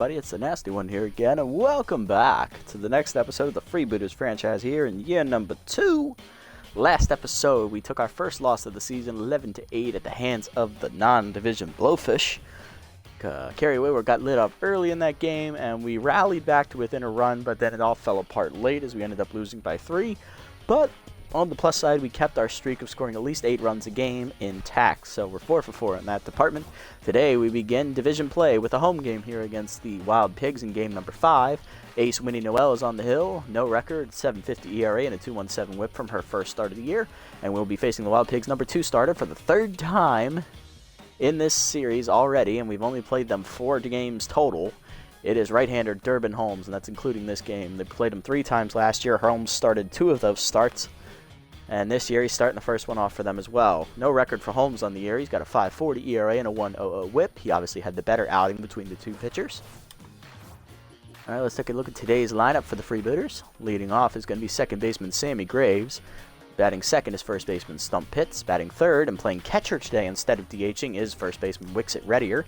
Buddy, it's the Nasty One here again, and welcome back to the next episode of the Freebooters franchise here in year number 2. Last episode, we took our first loss of the season, 11-8, at the hands of the non-division Blowfish. Kerry Wayward got lit up early in that game, and we rallied back to within a run, but then it all fell apart late as we ended up losing by 3. But on the plus side, we kept our streak of scoring at least 8 runs a game intact, so we're 4 for 4 in that department. Today, we begin division play with a home game here against the Wild Pigs in game number 5. Ace Winnie Noel is on the hill, no record, 7.50 ERA and a 2.17 whip from her first start of the year, and we'll be facing the Wild Pigs number 2 starter for the 3rd time in this series already, and we've only played them 4 games total. It is right-hander Durbin Holmes, and that's including this game. They played him 3 times last year. Holmes started 2 of those starts. And this year, he's starting the first one off for them as well. No record for Holmes on the year. He's got a 5.40 ERA and a 1.00 whip. He obviously had the better outing between the 2 pitchers. All right, let's take a look at today's lineup for the Freebooters. Leading off is going to be second baseman Sammy Graves. Batting second is first baseman Stump Pitts. Batting third and playing catcher today instead of DHing is first baseman Wixit Reddier.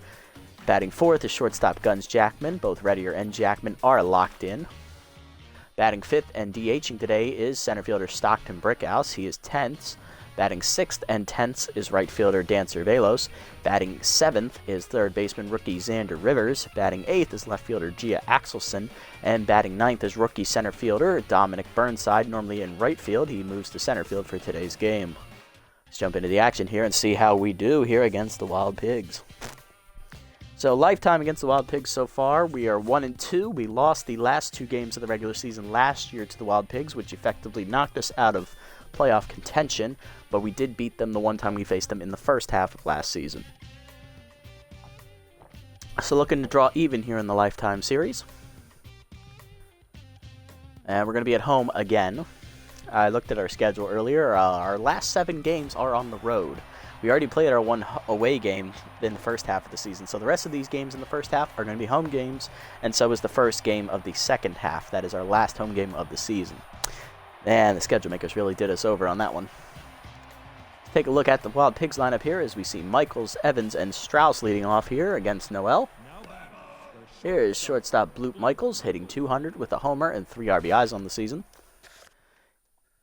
Batting fourth is shortstop Guns Jackman. Both Reddier and Jackman are locked in. Batting 5th and DHing today is center fielder Stockton Brickhouse. He is 10th. Batting 6th and 10th is right fielder Dan Cervelos. Batting 7th is third baseman rookie Xander Rivers. Batting 8th is left fielder Gia Axelson. And batting 9th is rookie center fielder Dominic Burnside. Normally in right field, he moves to center field for today's game. Let's jump into the action here and see how we do here against the Wild Pigs. So lifetime against the Wild Pigs so far, we are 1-2. We lost the last 2 games of the regular season last year to the Wild Pigs, which effectively knocked us out of playoff contention, but we did beat them the one time we faced them in the first half of last season. So looking to draw even here in the lifetime series. And we're going to be at home again. I looked at our schedule earlier. Our last 7 games are on the road. We already played our 1 away game in the first half of the season, so the rest of these games in the first half are going to be home games, and so is the first game of the second half. That is our last home game of the season. And the schedule makers really did us over on that one. Let's take a look at the Wild Pigs lineup here as we see Michaels, Evans, and Strauss leading off here against Noel. Here is shortstop Bloop Michaels hitting 200 with a homer and 3 RBIs on the season.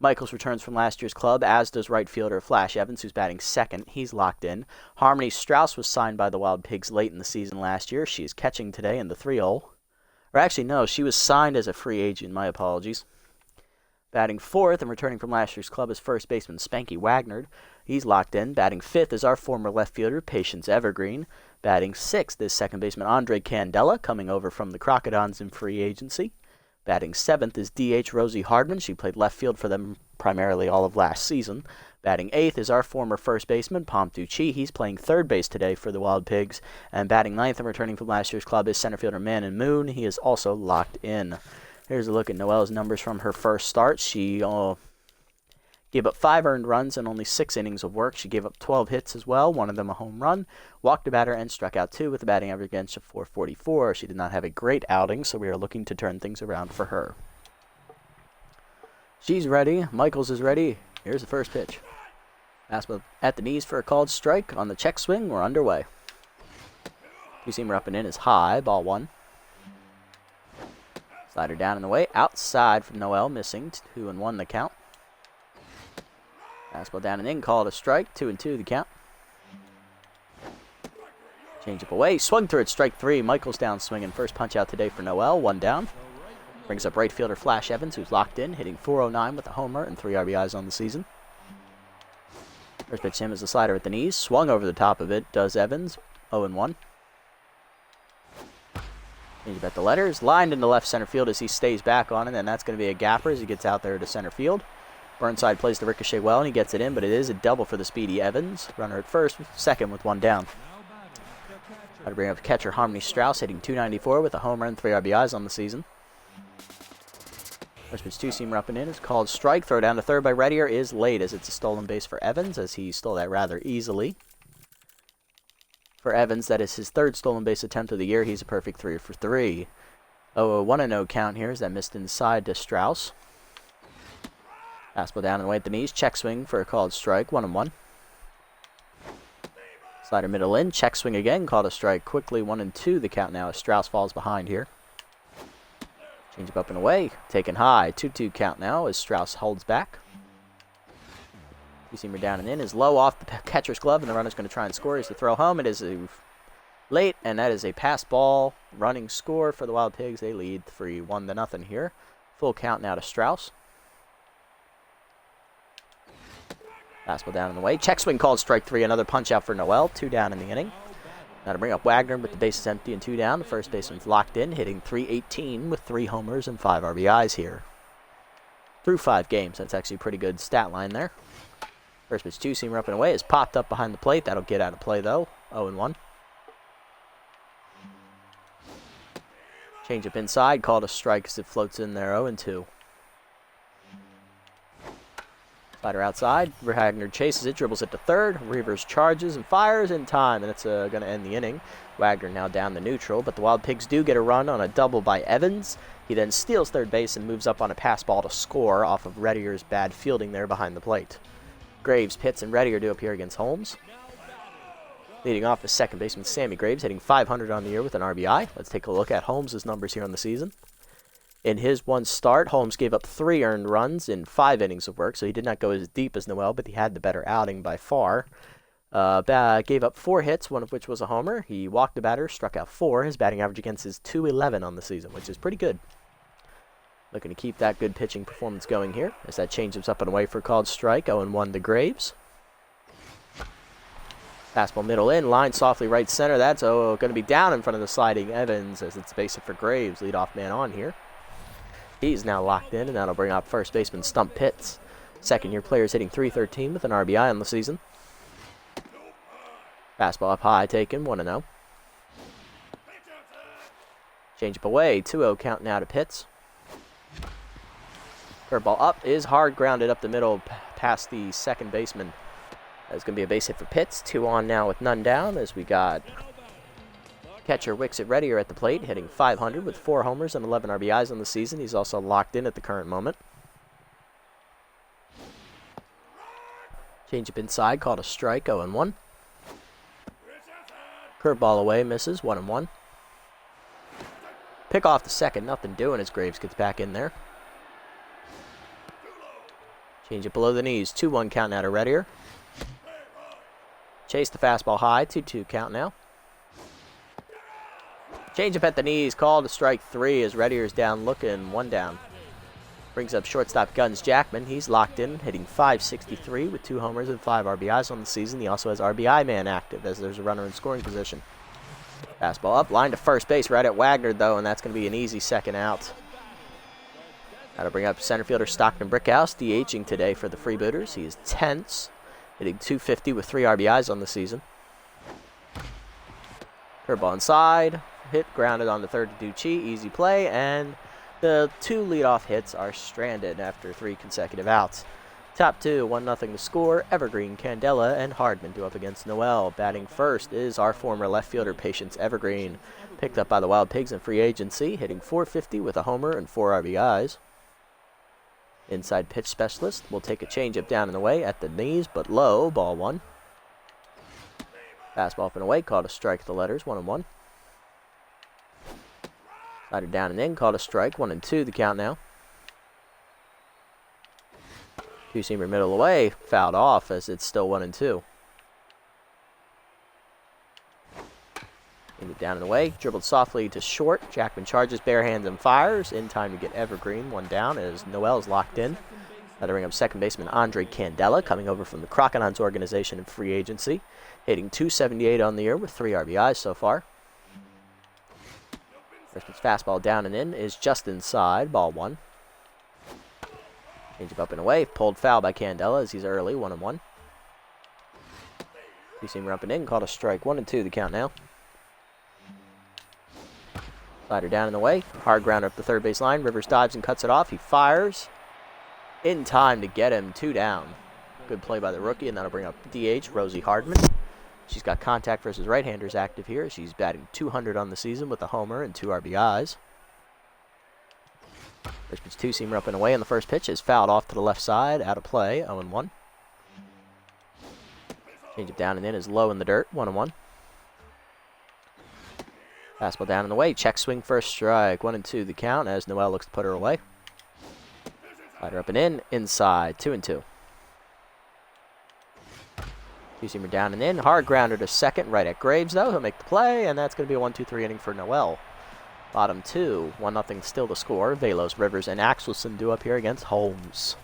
Michaels returns from last year's club, as does right fielder Flash Evans, who's batting second. He's locked in. Harmony Strauss was signed by the Wild Pigs late in the season last year. She's catching today in the 3-hole. Or actually, no, she was signed as a free agent. My apologies. Batting fourth and returning from last year's club is first baseman Spanky Wagner. He's locked in. Batting fifth is our former left fielder, Patience Evergreen. Batting sixth is second baseman Andre Candela, coming over from the Crocodons in free agency. Batting 7th is DH Rosie Hardman. She played left field for them primarily all of last season. Batting 8th is our former first baseman, Pomp Ducey. He's playing third base today for the Wild Pigs. And batting 9th and returning from last year's club is center fielder Man Moon. He is also locked in. Here's a look at Noel's numbers from her first start. She gave up 5 earned runs and only 6 innings of work. She gave up 12 hits as well, one of them a home run, walked a batter, and struck out 2 with a batting average against of 444. She did not have a great outing, so we are looking to turn things around for her. She's ready. Michaels is ready. Here's the first pitch. Fastball at the knees for a called strike. On the check swing, we're underway. Two-seamer up and in is high, ball 1. Slider down and away. Outside from Noel, missing. 2-1 the count. Fastball down and in, called a strike. 2-2 the count. Change up away. Swung through it, strike 3. Michaels down swinging. First punch out today for Noel. 1 down. Brings up right fielder Flash Evans, who's locked in, hitting .409 with a homer and 3 RBIs on the season. First pitch to him is a slider at the knees. Swung over the top of it. Does Evans. 0-1. Change up at the letters. Lined into left center field as he stays back on it, and that's going to be a gapper as he gets out there to center field. Burnside plays the ricochet well, and he gets it in, but it is a double for the speedy Evans. Runner at first, second with 1 down. Try to bring up catcher Harmony Strauss, hitting .294 with a homer and 3 RBIs on the season. First pitch two-seamer up and in is called strike. Throw down to third by Reddier is late as it's a stolen base for Evans, as he stole that rather easily. For Evans, that is his 3rd stolen base attempt of the year. He's a perfect 3 for 3. 1-0 count here as that missed inside to Strauss. Fastball down and away at the knees. Check swing for a called strike. 1-1. Slider middle in, check swing again, called a strike quickly, 1-2 the count now as Strauss falls behind here. Change up and away, taken high, 2-2 count now as Strauss holds back. Two-seamer down and in is low off the catcher's glove, and the runner's going to try and score. He's to throw home. It is late, and that is a pass ball running score for the Wild Pigs. They lead 3-1 here. Full count now to Strauss. Fastball down and away. Check swing called strike 3. Another punch out for Noel. 2 down in the inning. Now to bring up Wagner with the bases empty and 2 down. The first baseman's locked in, hitting .318 with 3 homers and 5 RBIs here. Through 5 games. That's actually a pretty good stat line there. First pitch two-seamer up and away is popped up behind the plate. That'll get out of play though. 0-1. Change up inside, called a strike as it floats in there. 0-2. Slider outside. Wagner chases it, dribbles it to third. Reavers charges and fires in time, and it's going to end the inning. Wagner now down the neutral, but the Wild Pigs do get a run on a double by Evans. He then steals third base and moves up on a pass ball to score off of Reddier's bad fielding there behind the plate. Graves, Pitts, and Reddier do appear against Holmes. Leading off is second baseman Sammy Graves, hitting .500 on the year with an RBI. Let's take a look at Holmes' numbers here on the season. In his one start, Holmes gave up 3 earned runs in 5 innings of work, so he did not go as deep as Noel, but he had the better outing by far. Gave up 4 hits, one of which was a homer. He walked the batter, struck out 4. His batting average against is .211 on the season, which is pretty good. Looking to keep that good pitching performance going here as that changes up and away for called strike. 0-1 to Graves. Fastball middle in, line softly right center. That's going to be down in front of the sliding Evans as it's base hit for Graves. Leadoff man on here. He's now locked in, and that'll bring up first baseman Stump Pitts. Second-year player is hitting .313 with an RBI on the season. Fastball up high taken, 1-0. Change up away, 2-0 count now to Pitts. Curveball up is hard grounded up the middle past the second baseman. That's going to be a base hit for Pitts. 2 on now with none down as we got catcher Wixit Reddier at the plate, hitting .500 with 4 homers and 11 RBIs on the season. He's also locked in at the current moment. Change up inside, called a strike, 0-1. Curveball away, misses, 1-1. Pick off the second, nothing doing as Graves gets back in there. Change it below the knees, 2-1 count now to Reddier. Chase the fastball high, 2-2 count now. Change up at the knees, called a strike 3 as Reddier's down looking, 1 down. Brings up shortstop Guns Jackman. He's locked in, hitting .563 with 2 homers and 5 RBIs on the season. He also has RBI man active as there's a runner in scoring position. Fastball up, line to first base right at Wagner though, and that's going to be an easy second out. That'll bring up center fielder Stockton Brickhouse, DHing today for the Freebooters. He is tense, hitting .250 with 3 RBIs on the season. Curveball inside, hit grounded on the third to Ducey, easy play, and the 2 leadoff hits are stranded after 3 consecutive outs. Top 2, 1-0 to score. Evergreen, Candela, and Hardman do up against Noel. Batting first is our former left fielder, Patience Evergreen, picked up by the Wild Pigs in free agency, hitting .450 with a homer and 4 RBIs. Inside pitch specialist will take a changeup down and away at the knees, but low, ball 1. Fastball up and away, called a strike at the letters, 1-1. Slider down and in, called a strike, 1-2 the count now. Two-seamer middle away, fouled off as it's still 1-2. It down and away, dribbled softly to short. Jackman charges, bare hands, and fires. In time to get Evergreen, 1 down as Noel's locked in. That'll bring up second baseman Andre Candela, coming over from the Crocodiles organization in free agency, hitting .278 on the year with 3 RBIs so far. First pitch fastball down and in is just inside, ball 1. Change up and away, pulled foul by Candela as he's early, 1-1. Two-seamer up and in, called a strike, 1-2 the count now. Slider down and away, hard grounder up the third base line. Rivers dives and cuts it off. He fires in time to get him, 2 down. Good play by the rookie, and that'll bring up DH Rosie Hardman. She's got contact versus right-handers active here. She's batting .200 on the season with a homer and 2 RBIs. First pitch two-seamer up and away, and the first pitch is fouled off to the left side, out of play, 0-1. Change it down and in is low in the dirt. 1-1. Fastball down and away. Check swing for a strike. 1-2 the count as Noel looks to put her away. Slider up and in. Inside. 2-2. Two-seamer down and in. Hard grounder to second. Right at Graves, though. He'll make the play, and that's going to be a 1-2-3 inning for Noel. Bottom 2. 1-0 still the score. Velos, Rivers, and Axelson do up here against Holmes.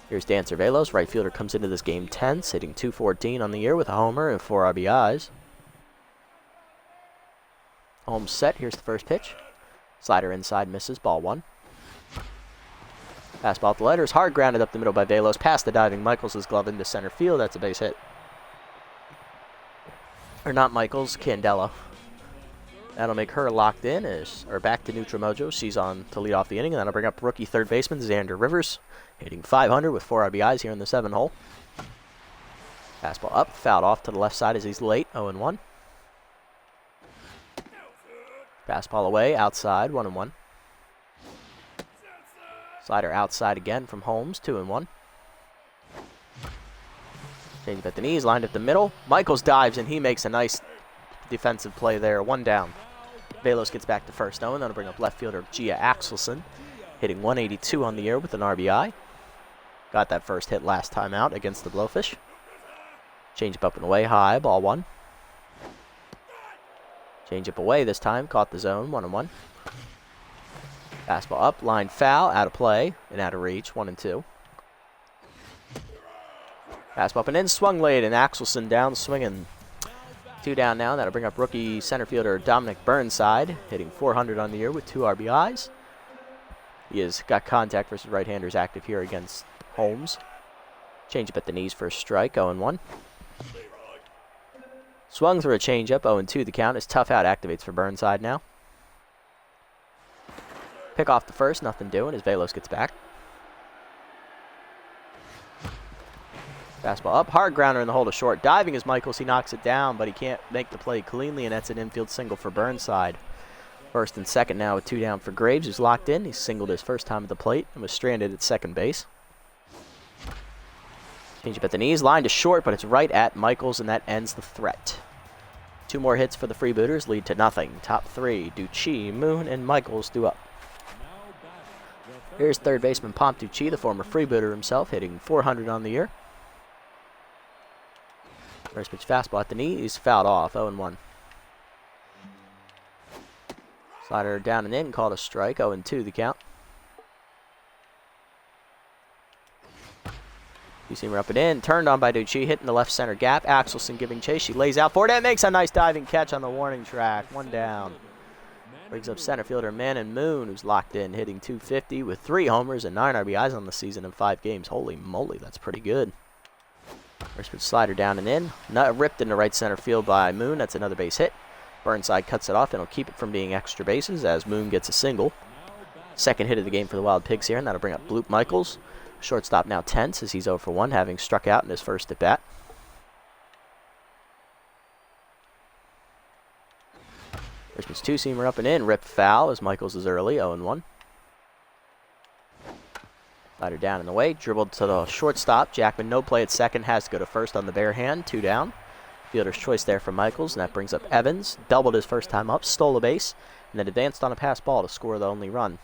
Here's Dancer Velos. Right fielder comes into this game tense, hitting .214 on the year with a homer and 4 RBIs. Holmes set. Here's the first pitch. Slider inside misses. Ball 1. Fastball at the letters. Hard grounded up the middle by Velos. Past the diving Michaels' glove into center field. That's a base hit. Or not Michaels, Candela. That'll make her locked in, or back to neutral mojo. She's on to lead off the inning, and that'll bring up rookie third baseman Xander Rivers, hitting .500 with 4 RBIs here in the 7 hole. Fastball up, fouled off to the left side as he's late, 0-1. Fastball away, outside, 1-1. Slider outside again from Holmes, 2-1. Change up at the knees, lined up the middle. Michaels dives, and he makes a nice defensive play there, 1 down. Velos gets back to first, and that'll bring up left fielder Gia Axelson, hitting .182 on the year with an RBI. Got that first hit last time out against the Blowfish. Change up and away, high, ball 1. Change up away this time, caught the zone, 1-1. Fastball up, line foul, out of play, and out of reach, 1-2. Fastball up and in, swung late, and Axelson down swinging. 2 down now. That'll bring up rookie center fielder Dominic Burnside, hitting .400 on the year with 2 RBIs. He has got contact versus right-handers active here against Holmes. Change up at the knees for a strike, 0-1. Swung through a changeup, 0-2 the count as Tough Out activates for Burnside now. Pick off the first, nothing doing as Velos gets back. Fastball up, hard grounder in the hole to short. Diving is Michaels, he knocks it down, but he can't make the play cleanly, and that's an infield single for Burnside. First and second now with 2 down for Graves, who's locked in. He's singled his first time at the plate and was stranded at second base. Change up at the knees, line to short, but it's right at Michaels, and that ends the threat. 2 more hits for the Freebooters lead to nothing. Top 3, Ducey, Moon, and Michaels do up. Here's third baseman Pomp Ducey, the former Freebooter himself, hitting .400 on the year. First pitch fastball at the knee, he's fouled off, 0-1. Slider down and in, called a strike, 0-2 the count. Two-seamer up and in, turned on by Ducey, hitting the left center gap. Axelson giving chase, she lays out for it, and makes a nice diving catch on the warning track, 1 down. Brings up center fielder Man Moon, who's locked in, hitting .250 with 3 homers and 9 RBIs on the season in 5 games. Holy moly, that's pretty good. First pitch slider down and in. Ripped into right center field by Moon. That's another base hit. Burnside cuts it off and will keep it from being extra bases as Moon gets a single. Second hit of the game for the Wild Pigs here, and that'll bring up Bloop Michaels. Shortstop now tense as he's 0 for 1, having struck out in his first at bat. First pitch two-seamer up and in. Ripped foul as Michaels is early, 0-1. Slider down in the way, dribbled to the shortstop. Jackman, no play at second, has to go to first on the bare hand, 2 down. Fielder's choice there for Michaels, and that brings up Evans. Doubled his first time up, stole a base, and then advanced on a pass ball to score the only run.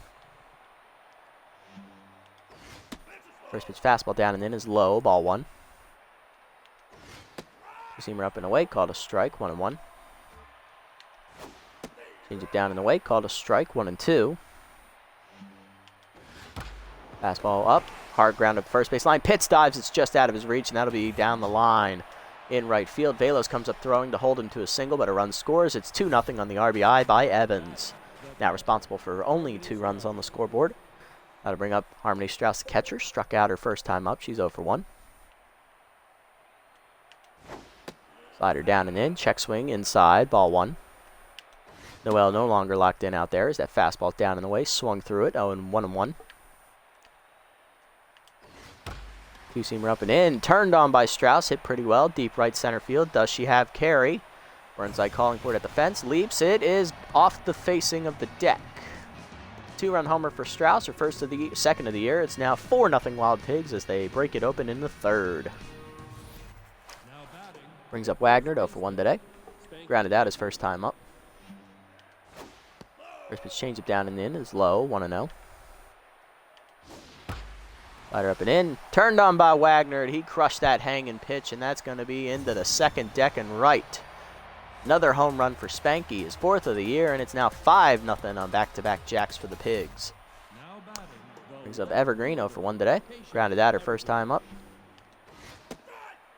First pitch fastball down and in is low, ball 1. Two-seamer up and away, called a strike, 1-1. Change it down and away, called a strike, 1-2. Fastball up, hard ground up first base line. Pitts dives, it's just out of his reach, and that'll be down the line in right field. Velos comes up throwing to hold him to a single, but a run scores. It's 2-0 on the RBI by Evans. Now responsible for only 2 runs on the scoreboard. That'll bring up Harmony Strauss, the catcher. Struck out her first time up. She's 0 for 1. Slider down and in. Check swing inside. Ball 1. Noel no longer locked in out there as that fastball down in the way. Swung through it. 0-1-1. Two-seamer up and in. Turned on by Strauss. Hit pretty well. Deep right center field. Does she have carry? Burnside calling for it at the fence. Leaps. It is off the facing of the deck. 2-run homer for Strauss, her second of the year. It's now 4-0 Wild Pigs as they break it open in the third. Brings up Wagner, 0 for 1 today. Grounded out his first time up. First pitch change up down and in is low, 1-0. Slider up and in. Turned on by Wagner. He crushed that hanging pitch, and that's going to be into the second deck and right. Another home run for Spanky, his 4th of the year, and it's now 5-0 on back-to-back jacks for the Pigs. Brings up Evergreen, 0 for 1 today. Grounded out her first time up.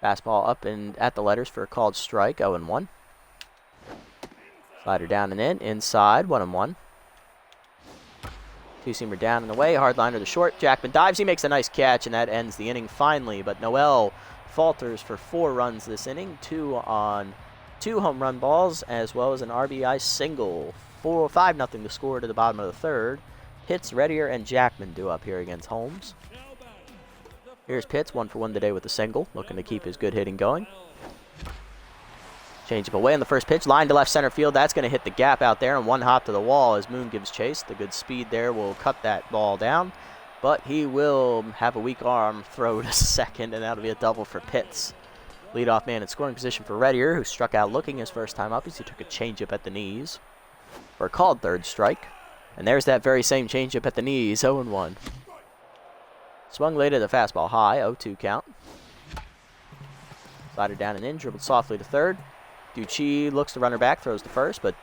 Fastball up and at the letters for a called strike, 0-1. Slider down and in, inside, 1-1. Two-seamer down and away, hard liner to short. Jackman dives, he makes a nice catch, and that ends the inning finally. But Noel falters for 4 runs this inning, 2 on 2 home run balls, as well as an RBI single. 5-0 to score to the bottom of the 3rd. Pitts, Reddier, and Jackman due up here against Holmes. Here's Pitts, 1 for 1 today with a single, looking to keep his good hitting going. Change up away on the first pitch, line to left center field. That's going to hit the gap out there, and 1 hop to the wall as Moon gives chase. The good speed there will cut that ball down, but he will have a weak arm throw to second, and that'll be a double for Pitts. Leadoff man in scoring position for Reddier, who struck out looking his first time up as he took a changeup at the knees for a called 3rd strike. And there's that very same changeup at the knees, 0-1. Swung late at the fastball high, 0-2 count. Slider down and in, dribbled softly to 3rd. Ducey looks to runner back, throws to 1st, but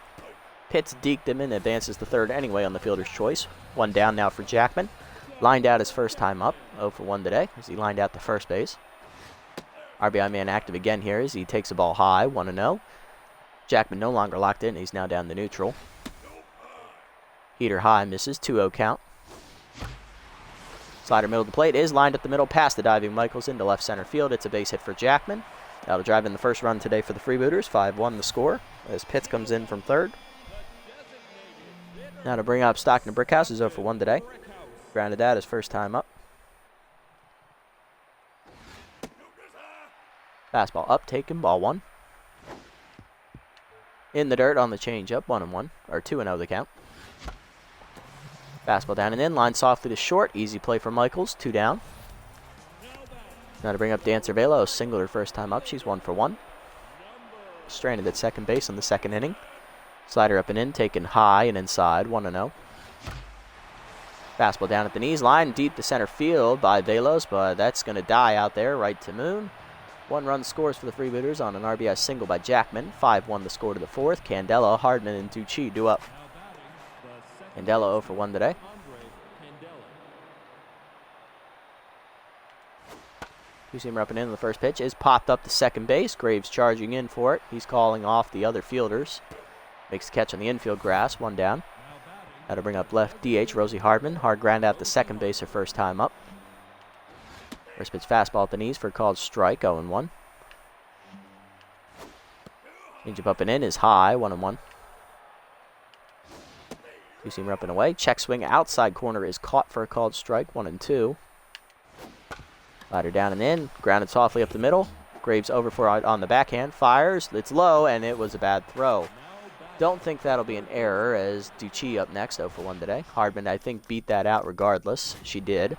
Pitts deked him and advances to 3rd anyway on the fielder's choice. 1 down now for Jackman. Lined out his first time up, 0 for 1 today, as he lined out to first base. RBI man active again here as he takes the ball high, 1-0. Jackman no longer locked in, he's now down the neutral. Heater high, misses, 2-0 count. Slider middle of the plate is lined up the middle past the diving Michaels into left center field. It's a base hit for Jackman. That'll drive in the first run today for the Freebooters. 5-1 the score as Pitts comes in from 3rd. Now to bring up Stockton Brickhouse, who's 0 for 1 today. Grounded out his first time up. Fastball up, taken, ball 1. In the dirt on the changeup, 1-1, or 2-0 the count. Fastball down and in, line softly to short. Easy play for Michaels, 2 down. Now to bring up Dan Cervelo, single her first time up. She's 1 for 1. Stranded at second base in the 2nd inning. Slider up and in, taken high and inside, 1-0. Fastball down at the knees, line deep to center field by Velos, but that's going to die out there, right to Moon. 1 run scores for the Freebooters on an RBI single by Jackman. 5-1 the score to the 4th. Candela, Hardman, and Ducey due up. Candela 0 for 1 today. Two-seamer up and in the first pitch is popped up to second base. Graves charging in for it. He's calling off the other fielders. Makes the catch on the infield grass, 1 down. That'll bring up left DH Rosie Hardman. Hard ground out to second base her first time up. First pitch fastball at the knees for a called strike, 0-1. Changeup up and in is high, 1-1. Two-seamer up and away. Check swing outside corner is caught for a called strike, 1-2. Slider down and in, grounded softly up the middle. Graves over for it on the backhand, fires, it's low, and it was a bad throw. Don't think that'll be an error as Ducey up next, 0 for 1 today. Hardman, I think, beat that out regardless. She did.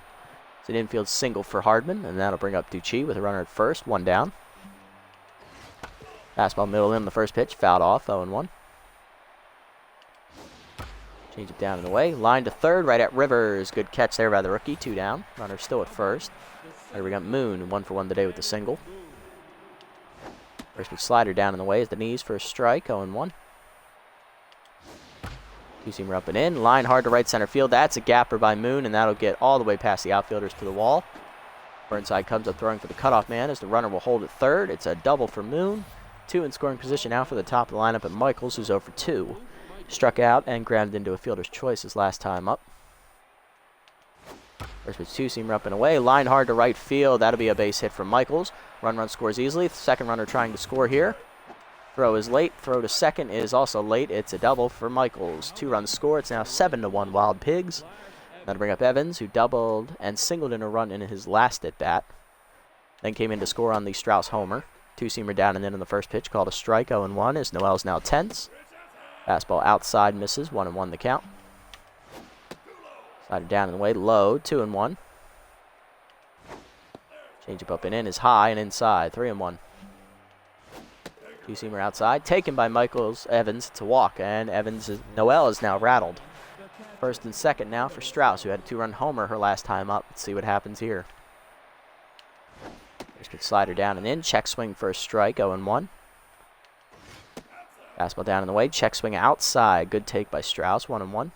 It's an infield single for Hardman, and that'll bring up Ducey with a runner at first, 1 down. Fastball middle in the first pitch, fouled off, 0-1. Change it down and away. Line to 3rd, right at Rivers. Good catch there by the rookie, 2 down. Runner still at first. There we got Moon, 1 for 1 today with the single. First pitch slider down and away is the knees for a strike, 0-1. Two-seamer up and in. Line hard to right center field. That's a gapper by Moon, and that'll get all the way past the outfielders to the wall. Burnside comes up throwing for the cutoff man as the runner will hold at 3rd. It's a double for Moon. 2 in scoring position now for the top of the lineup at Michaels, who's 0 for 2. Struck out and grounded into a fielder's choice his last time up. First pitch two-seamer up and away. Line hard to right field. That'll be a base hit from Michaels. Run scores easily. Second runner trying to score here. Throw is late. Throw to second is also late. It's a double for Michaels. 2 runs score. It's now 7-1 Wild Pigs. Now to bring up Evans, who doubled and singled in a run in his last at-bat. Then came in to score on the Strauss homer. Two-seamer down and in the first pitch. Called a strike, 0-1 as Noel's now tense. Fastball outside misses, 1-1 the count. Slider down and away, low, 2-1. Changeup up and in is high and inside, 3-1. Two-seamer outside, taken by Evans to walk, and Noel is now rattled. First and second now for Strauss, who had a 2-run homer her last time up. Let's see what happens here. First pitch slider down and in, check swing for a strike, 0-1. Fastball down and away, check swing outside, good take by Strauss, 1-1.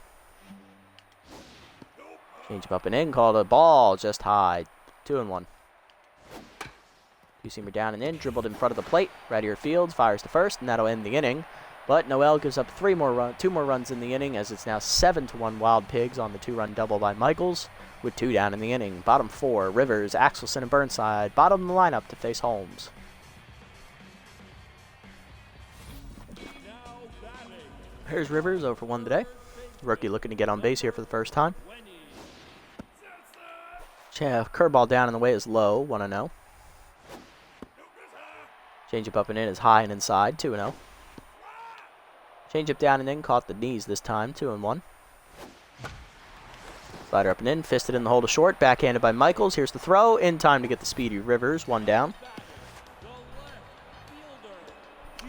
Change up and in, called a ball just high, 2-1. Two-seamer down and in, dribbled in front of the plate. Right-ear Fields fires to first, and that'll end the inning. But Noel gives up 2 more runs in the inning, as it's now 7-1 Wild Pigs on the 2-run double by Michaels, with 2 down in the inning. Bottom 4, Rivers, Axelson, and Burnside. Bottom of the lineup to face Holmes. Here's Rivers, 0 for 1 today. Rookie looking to get on base here for the first time. Curveball down and the way is low, 1-0. Changeup up and in is high and inside, 2-0. Changeup down and in, caught the knees this time, 2-1. Slider up and in, fisted in the hole to short, backhanded by Michaels. Here's the throw, in time to get the speedy Rivers, 1 down.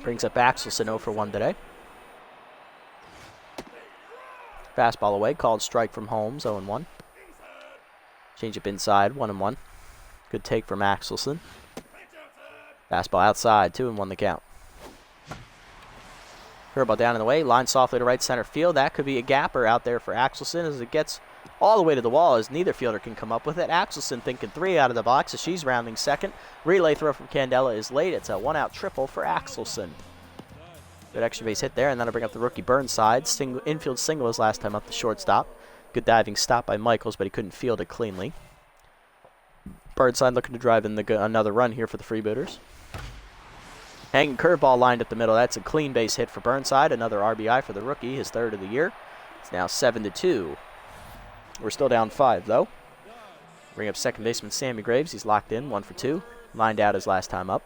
Brings up Axelson, 0 for 1 today. Fastball away, called strike from Holmes, 0-1. Changeup inside, 1-1. Good take from Axelson. Fastball outside, 2-1 the count. Curveball down in the way, line softly to right center field. That could be a gapper out there for Axelson as it gets all the way to the wall as neither fielder can come up with it. Axelson thinking 3 out of the box as she's rounding second. Relay throw from Candela is late. It's a 1-out triple for Axelson. Good extra base hit there, and that'll bring up the rookie Burnside. Infield single his last time up the shortstop. Good diving stop by Michaels, but he couldn't field it cleanly. Burnside looking to drive in another run here for the Freebooters. Hanging curveball lined up the middle. That's a clean base hit for Burnside. Another RBI for the rookie, his 3rd of the year. It's now 7-2. We're still down 5, though. Bring up second baseman Sammy Graves. He's locked in, 1 for 2. Lined out his last time up.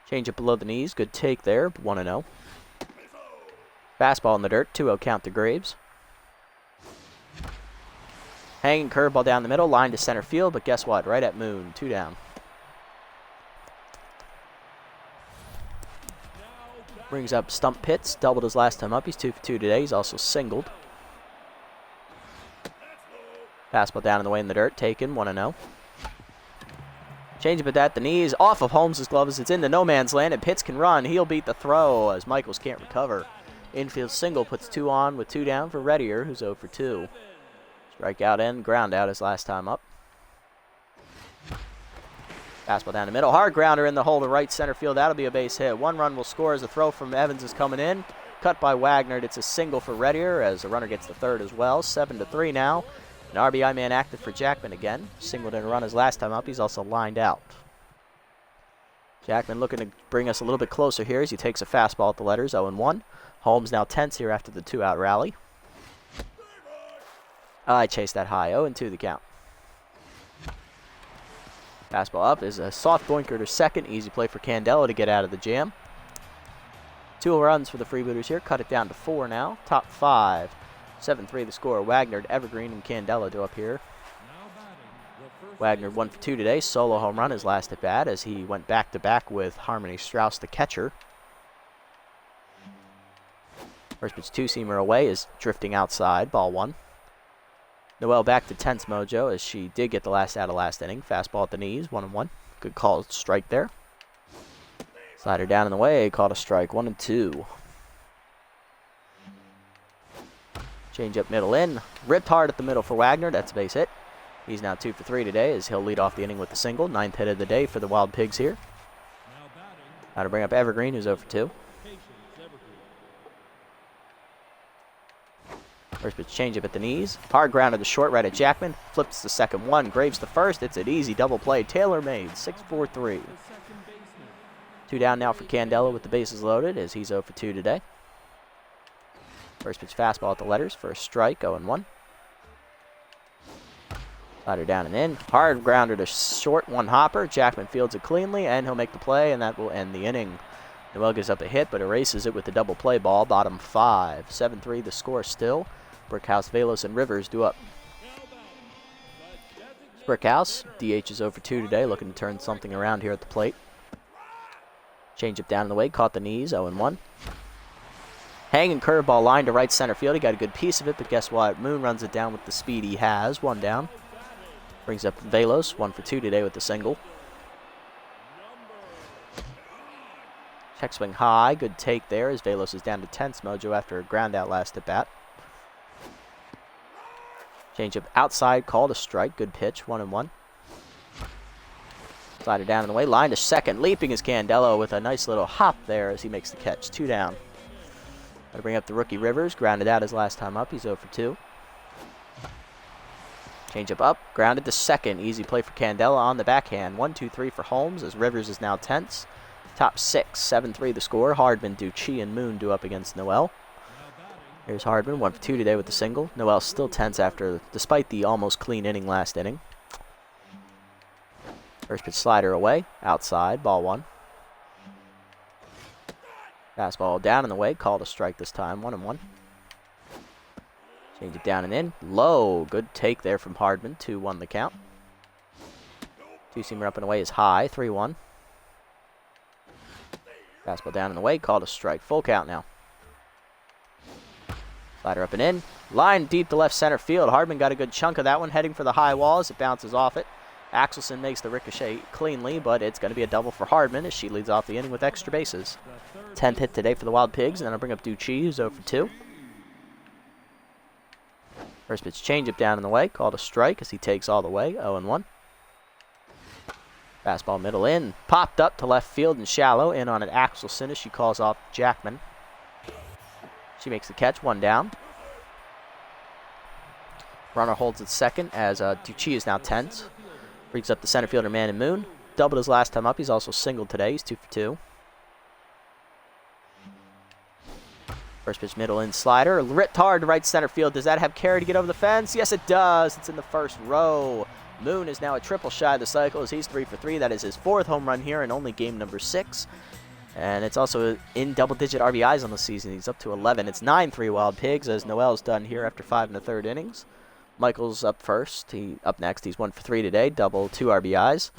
Change up below the knees. Good take there, 1-0. Fastball in the dirt, 2-0 count to Graves. Hanging curveball down the middle, line to center field, but guess what? Right at Moon, 2 down. Brings up Stump Pitts, doubled his last time up. He's 2 for 2 today. He's also singled. Fastball down in the way in the dirt, taken, 1-0. Change up at that, the knees off of Holmes' glove as it's into no man's land, and Pitts can run. He'll beat the throw as Michaels can't recover. Infield single puts 2 on with 2 down for Reddier, who's 0 for 2. Strikeout and ground out his last time up. Fastball down the middle. Hard grounder in the hole to right center field. That'll be a base hit. 1 run will score as the throw from Evans is coming in. Cut by Wagner. It's a single for Reddier as the runner gets the 3rd as well. 7-3 now. An RBI man active for Jackman again. Singled in a run his last time up. He's also lined out. Jackman looking to bring us a little bit closer here as he takes a fastball at the letters, 0-1. Holmes now tense here after the 2-out rally. I chased that high, 0-2 the count. Fastball up is a soft boinker to second. Easy play for Candela to get out of the jam. 2 runs for the Freebooters here. Cut it down to 4 now. Top 5. 7-3 the score. Wagner, Evergreen, and Candela do up here. Wagner 1 for 2 today. Solo home run his last at bat as he went back-to-back with Harmony Strauss, the catcher. First pitch 2-seamer away is drifting outside. Ball 1. Noel back to tense mojo as she did get the last out of last inning. Fastball at the knees, 1-1. Good call, strike there. Slider down in the way, called a strike, 1-2. Change up middle in, ripped hard at the middle for Wagner. That's a base hit. He's now 2 for 3 today as he'll lead off the inning with the single. 9th hit of the day for the Wild Pigs here. Now to bring up Evergreen, who's 0 for 2. First pitch changeup at the knees. Hard ground to the short right at Jackman. Flips the second one. Graves the first. It's an easy double play. Tailor-made. 6-4-3. 2 down now for Candela with the bases loaded as he's 0 for 2 today. First pitch fastball at the letters for a strike. 0-1. Slider down and in. Hard grounder to short. 1 hopper. Jackman fields it cleanly and he'll make the play and that will end the inning. Noel gives up a hit but erases it with the double play ball. Bottom 5. 7-3 the score still. Brickhouse, Velos, and Rivers do up. Brickhouse, DH is 0-for-2 today, looking to turn something around here at the plate. Change up down in the way, caught the knees, 0-1. Hanging curveball line to right center field. He got a good piece of it, but guess what? Moon runs it down with the speed he has. 1 down. Brings up Velos, 1-for-2 today with the single. Check swing high, good take there as Velos is down to tense mojo after a ground out last at bat. Change up outside, called a strike, good pitch, 1-1. Slider down in the way, line to second, leaping is Candelo with a nice little hop there as he makes the catch, 2 down. Got to bring up the rookie Rivers, grounded out his last time up, he's 0-for-2. Change up, grounded to second, easy play for Candelo on the backhand, 1-2-3 for Holmes as Rivers is now tense. Top 6, 7-3 the score. Hardman, Ducey, and Moon do up against Noel. Here's Hardman, 1-for-2 today with the single. Noel still tense despite the almost clean inning last inning. First pitch slider away, outside, ball 1. Fastball down in the way, called a strike this time, 1-1. Change it down and in, low, good take there from Hardman, 2-1 the count. Two-seamer up and away is high, 3-1. Fastball down in the way, called a strike. Full count now. Slider up and in. Line deep to left center field. Hardman got a good chunk of that one, heading for the high wall as it bounces off it. Axelson makes the ricochet cleanly, but it's going to be a double for Hardman as she leads off the inning with extra bases. 10th hit today for the Wild Pigs, and then I'll bring up Ducey, who's 0-for-2. First pitch changeup down in the way, called a strike as he takes all the way, 0-1. Fastball middle in, popped up to left field and shallow, in on an Axelson as she calls off Jackman. She makes the catch, 1 down. Runner holds at second as Ducey is now tense. Brings up the center fielder Man and Moon. Doubled his last time up, he's also singled today, he's 2-for-2. First pitch middle in slider, ripped hard to right center field. Does that have carry to get over the fence? Yes, it does. It's in the first row. Moon is now a triple shy of the cycle as he's 3-for-3. That is his 4th home run here and only game number 6. And it's also in double-digit RBIs on the season. He's up to 11. It's 9-3 Wild Pigs as Noel's done here after 5 1/3 innings. Michael's up first. Up next. He's 1-for-3 today, double, 2 RBIs.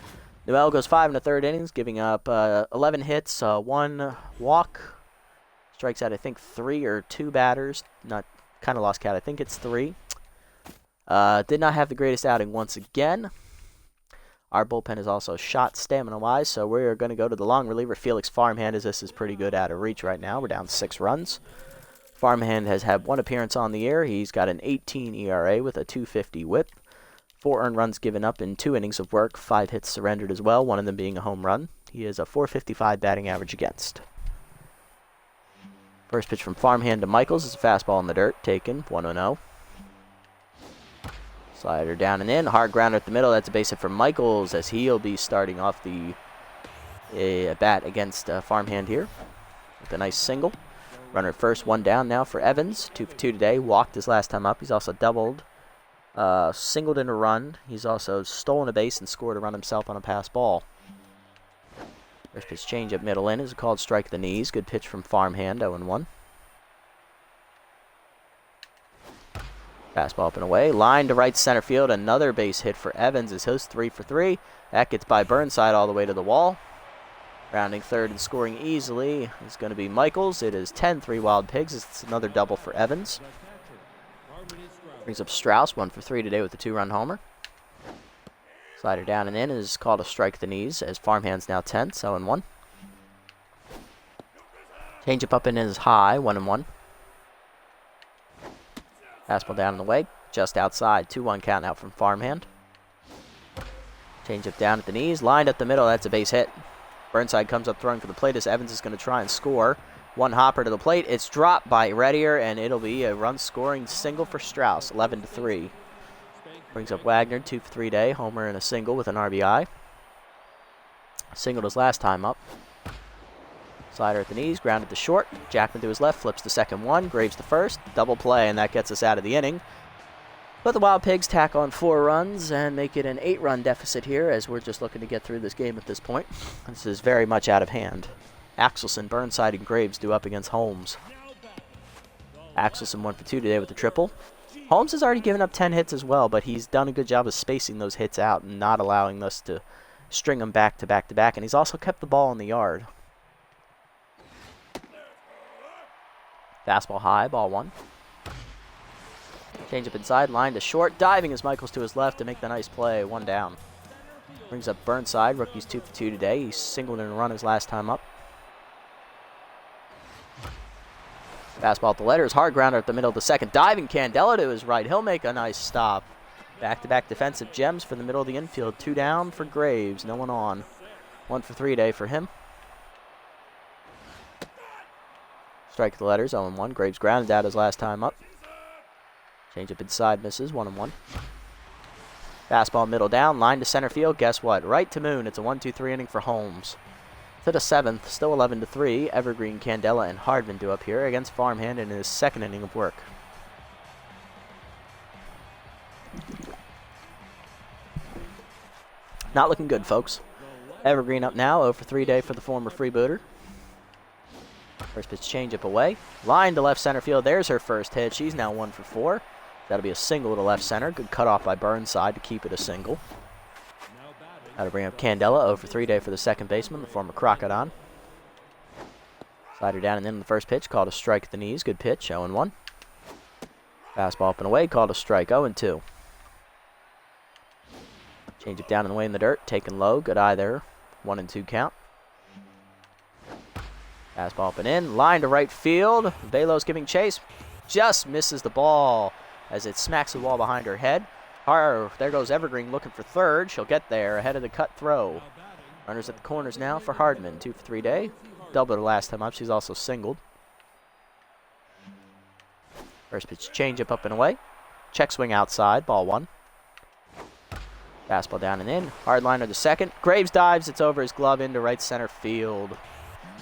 Noel goes 5 1/3 innings, giving up 11 hits, 1 walk. Strikes out, I think, 3 or 2 batters. Kind of lost count. I think it's 3. Did not have the greatest outing once again. Our bullpen is also shot stamina-wise, so we're going to go to the long reliever, Felix Farmhand, as this is pretty good out of reach right now. We're down 6 runs. Farmhand has had 1 appearance on the year. He's got an 18 ERA with a 250 whip. 4 earned runs given up in 2 innings of work. 5 hits surrendered as well, 1 of them being a home run. He is a .455 batting average against. First pitch from Farmhand to Michaels is a fastball in the dirt, taken, 1-0. Slider down and in, hard grounder at the middle. That's a base hit for Michaels as he'll be starting off the bat against Farmhand here with a nice single. Runner at first, 1 down now for Evans. 2-for-2 today. Walked his last time up. He's also doubled, singled in a run. He's also stolen a base and scored a run himself on a pass ball. First pitch change up middle in is a called strike at the knees. Good pitch from Farmhand, 0-1. Fastball up and away. Line to right center field. Another base hit for Evans is his 3-for-3. That gets by Burnside all the way to the wall. Rounding third and scoring easily is going to be Michaels. It is 10-3 Wild Pigs. It's another double for Evans. Brings up Strauss, 1-for-3 today with a 2-run homer. Slider down and in is called a strike at the knees as Farmhand's now tense, 0-1. Changeup up and in is high, 1-1. Fastball down in the way, just outside, 2-1 count out from Farmhand. Changeup down at the knees, lined up the middle, that's a base hit. Burnside comes up throwing for the plate as Evans is going to try and score. 1 hopper to the plate, it's dropped by Reddier, and it'll be a run-scoring single for Strauss, 11-3. Brings up Wagner, 2-for-3 today, homer and a single with an RBI. Singled his last time up. Slider at the knees, grounded to short. Jackman to his left, flips the second one, Graves to first, double play, and that gets us out of the inning. But the Wild Pigs tack on 4 runs and make it an 8-run deficit here as we're just looking to get through this game at this point. This is very much out of hand. Axelson, Burnside, and Graves do up against Holmes. Axelson 1-for-2 today with the triple. Holmes has already given up 10 hits as well, but he's done a good job of spacing those hits out and not allowing us to string them back to back to back. And he's also kept the ball in the yard. Fastball high, ball 1. Change up inside, line to short. Diving is Michaels to his left to make the nice play. 1 down. Brings up Burnside. Rookie's 2 for 2 today. He singled in a run his last time up. Fastball at the letters. Hard grounder at the middle of the second. Diving Candela to his right. He'll make a nice stop. Back-to-back defensive gems for the middle of the infield. 2 down for Graves. No one on. 1 for 3 today for him. Strike at the letters. 0-1. Graves grounded out his last time up. Change up inside. Misses. 1-1. Fastball middle down. Line to center field. Guess what? Right to Moon. It's a 1-2-3 inning for Holmes. To the 7th. Still 11-3. Evergreen, Candela, and Hardman do up here against Farmhand in his 2nd inning of work. Not looking good, folks. Evergreen up now. 0 for 3 day for the former Freebooter. First pitch changeup away. Line to left center field. There's her first hit. She's now 1 for 4. That'll be a single to left center. Good cutoff by Burnside to keep it a single. That'll bring up Candela. 0 for 3 day for the second baseman, the former Crocodon. Slider down and in the first pitch. Called a strike at the knees. Good pitch. 0-1. Fastball up and away. Called a strike. 0-2. Change it down and away in the dirt. Taken low. Good eye there. 1-2 count. Fastball up and in. Line to right field. Velos giving chase. Just misses the ball as it smacks the wall behind her head. There goes Evergreen looking for third. She'll get there ahead of the cut throw. Runners at the corners now for Hardman. 2 for 3 day. Doubled her last time up. She's also singled. First pitch changeup up and away. Check swing outside. Ball 1. Fastball down and in. Hard liner to second. Graves dives. It's over his glove into right center field.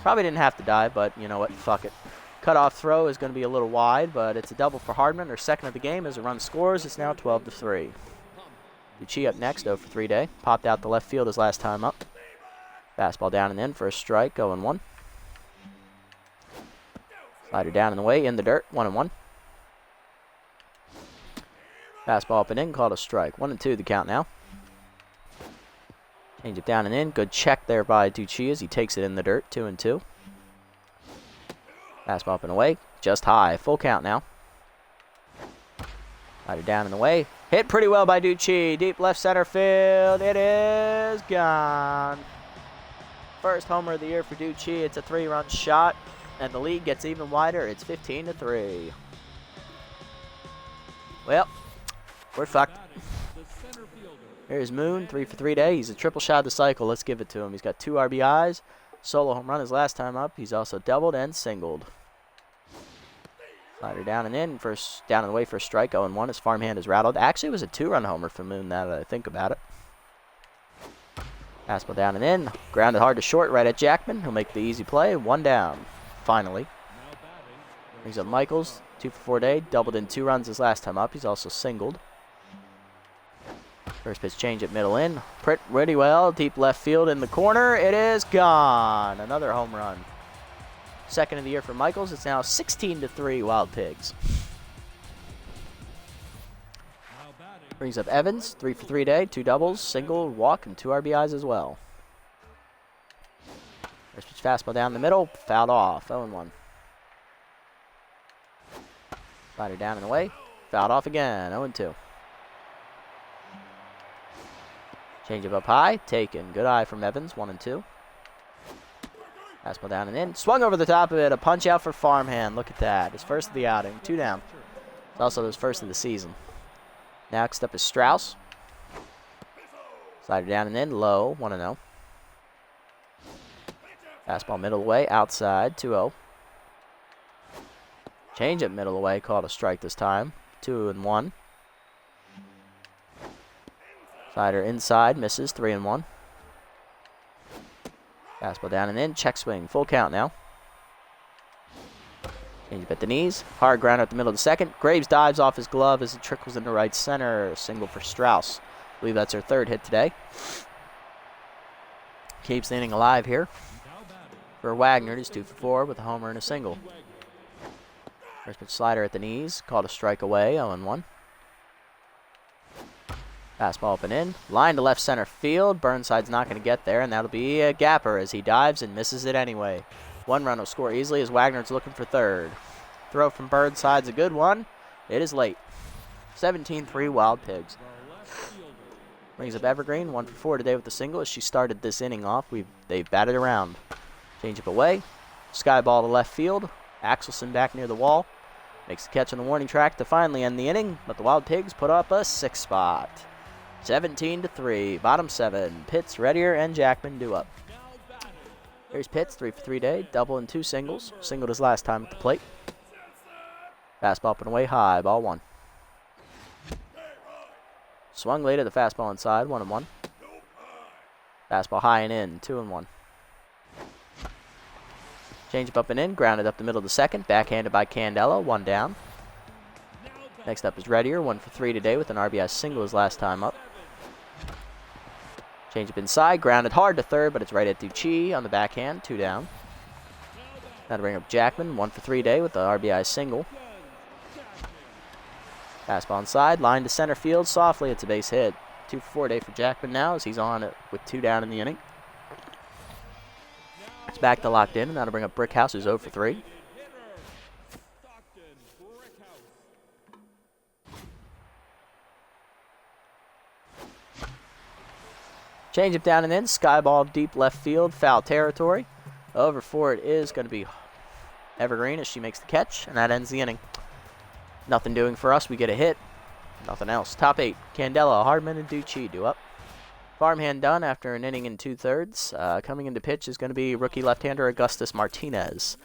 Probably didn't have to dive, but you know what? Fuck it. Cutoff throw is going to be a little wide, but it's a double for Hardman. Her 2nd of the game as a run scores. It's now 12-3. Ducey up next. 0 for 3 day. Popped out the left field his last time up. Fastball down and in for a strike. 0-1. Slider down and away in the dirt. 1-1. Fastball up and in. Called a strike. 1-2 the count now. Change it down and in. Good check there by Ducey as he takes it in the dirt. 2-2. Fastball up and away. Just high. Full count now. Slider down and away. Hit pretty well by Ducey. Deep left center field. It is gone. First homer of the year for Ducey. It's a 3-run shot. And the lead gets even wider. It's 15-3. Well, we're fucked. Here's Moon, 3 for 3 day. He's a triple shot of the cycle. Let's give it to him. He's got 2 RBIs. Solo home run his last time up. He's also doubled and singled. Slider down and in. First down and away for a strike. 0-1 as Farmhand is rattled. Actually, it was a 2-run homer for Moon now that I think about it. Fastball down and in. Grounded hard to short right at Jackman. He'll make the easy play. 1 down. Finally. Brings up Michaels. 2 for 4 day. Doubled in 2 runs his last time up. He's also singled. First pitch change at middle in. Pretty well. Deep left field in the corner. It is gone. Another home run. 2nd of the year for Michaels. It's now 16-3 Wild Pigs. Brings up Evans. 3 for 3 day. 2 doubles, single, walk, and 2 RBIs as well. First pitch fastball down the middle. Fouled off. 0-1. Slider down and away. Fouled off again. 0-2. Change up high. Taken. Good eye from Evans. 1-2. Fastball down and in. Swung over the top of it. A punch out for Farmhand. Look at that. His first of the outing. 2 down. It's also his first of the season. Next up is Strauss. Slider down and in. Low. 1-0. Fastball middle away. Outside. 2-0. Change up middle away. Called a strike this time. 2-1. Slider inside, misses, 3-1. Fastball down and in, check swing, full count now. Change up at the knees, hard grounder at the middle of the second. Graves dives off his glove as it trickles into right center. Single for Strauss. I believe that's her 3rd hit today. Keeps the inning alive here. For Wagner, he's 2 for 4 with a homer and a single. First pitch slider at the knees. Called a strike away. 0-1. Fastball up and in. Line to left center field. Burnside's not going to get there, and that'll be a gapper as he dives and misses it anyway. 1 run will score easily as Wagner's looking for third. Throw from Burnside's a good one. It is late. 17-3 Wild Pigs. Brings up Evergreen. 1 for 4 today with the single as she started this inning off. They've batted around. Change up away. Sky ball to left field. Axelson back near the wall. Makes the catch on the warning track to finally end the inning, but the Wild Pigs put up a 6 spot. 17-3, bottom 7. Pitts, Reddier, and Jackman due up. Here's Pitts, 3 for 3 day, double and 2 singles. Singled his last time at the plate. Fastball up and away high, ball 1. Swung late at the fastball inside, 1-1. Fastball high and in, 2-1. Change up and in, grounded up the middle of the second, backhanded by Candela, 1 down. Next up is Reddier, 1 for 3 today with an RBI single his last time up. Change up inside, grounded hard to third, but it's right at Ducey on the backhand, 2 down. Now to bring up Jackman, 1 for 3 today with the RBI single. Fastball inside, line to center field, softly, it's a base hit. 2 for 4 day for Jackman now as he's on it with 2 down in the inning. It's back to locked in, and that'll bring up Brickhouse, who's 0 for 3. Change up down and in, sky ball deep left field, foul territory. Over for it is going to be Evergreen as she makes the catch, and that ends the inning. Nothing doing for us, we get a hit. Nothing else. Top 8, Candela, Hardman, and Ducey due up. Farmhand done after an inning and 2/3. Coming into pitch is going to be rookie left-hander Augustus Martinez.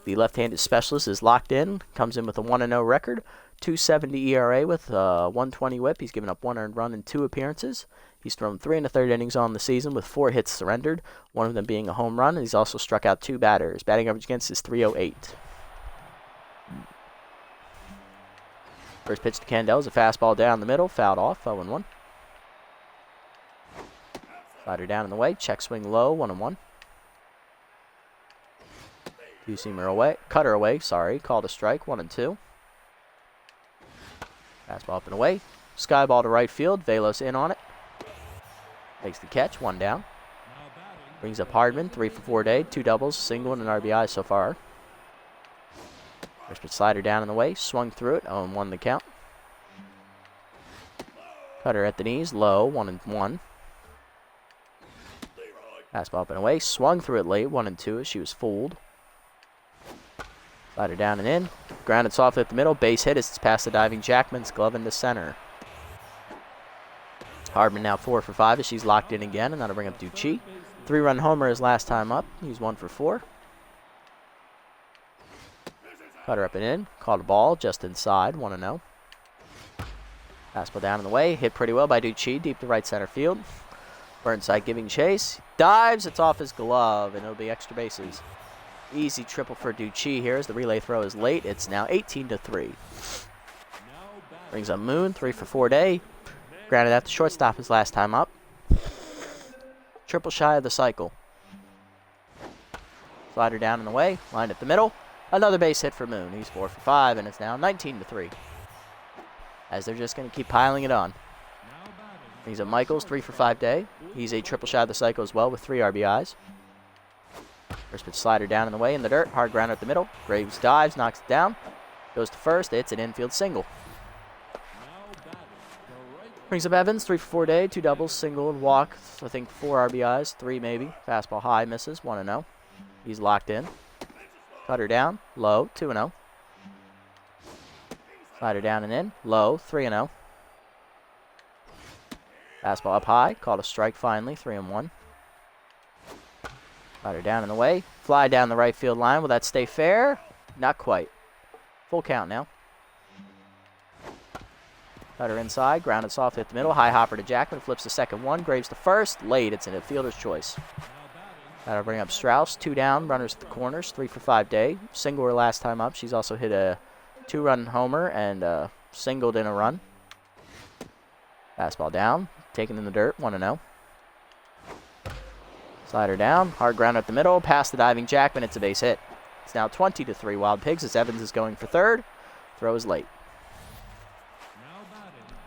The left-handed specialist is locked in, comes in with a 1-0 record, 2.70 ERA with a 120 whip. He's given up 1 earned run in 2 appearances. He's thrown 3 1/3 innings on the season with 4 hits surrendered, one of them being a home run, and he's also struck out 2 batters. Batting average against is .308. First pitch to Candela is a fastball down the middle, fouled off, 0-1. Slider down in the way, check swing low, 1-1. Two-seamer away, cutter away, called a strike, 1-2. Fastball up and away, sky ball to right field, Velos in on it. Makes the catch, 1 down. Brings up Hardman, 3 for 4 day, 2 doubles, single, and an RBI so far. First pitch slider down in the way, swung through it, 0-1 the count. Cutter at the knees, low, 1-1. Fastball up and away, swung through it late, 1-2 as she was fooled. Slider down and in, grounded softly at the middle, base hit as it's past the diving Jackman's glove into center. Hardman now 4 for 5 as she's locked in again, and that'll bring up Ducey. 3-run homer his last time up. He's 1 for 4. Cutter up and in. Called a ball just inside. 1-0. Fastball down in the way. Hit pretty well by Ducey deep to right center field. Burnside giving chase. Dives. It's off his glove, and it'll be extra bases. Easy triple for Ducey here as the relay throw is late. It's now 18-3. Brings up Moon. 3 for 4 day. Grounded at the shortstop his last time up. Triple shy of the cycle. Slider down in the way. Lined at the middle. Another base hit for Moon. He's 4 for 5, and it's now 19-3. As they're just going to keep piling it on. He's a Michaels, 3 for 5 day. He's a triple shy of the cycle as well with 3 RBIs. First pitch slider down in the way in the dirt. Hard grounder at the middle. Graves dives, knocks it down. Goes to first. It's an infield single. Brings up Evans, 3 for 4 day, 2 doubles, single, and walk. I think 4 RBIs, 3 maybe. Fastball high, misses, 1-0. He's locked in. Cutter down, low, 2-0. Slider down and in, low, 3-0. Fastball up high, called a strike finally, 3-1. Slider down in the way, fly down the right field line. Will that stay fair? Not quite. Full count now. Cutter inside, grounded softly at the middle. High hopper to Jackman, flips the second one. Graves to first, late. It's in a fielder's choice. That'll bring up Strauss. 2 down, runners at the corners. 3 for 5 day. Single her last time up. She's also hit a 2-run homer and singled in a run. Fastball down, taken in the dirt, 1-0. Slider down, hard ground at the middle, past the diving Jackman. It's a base hit. It's now 20-3 Wild Pigs as Evans is going for third. Throw is late.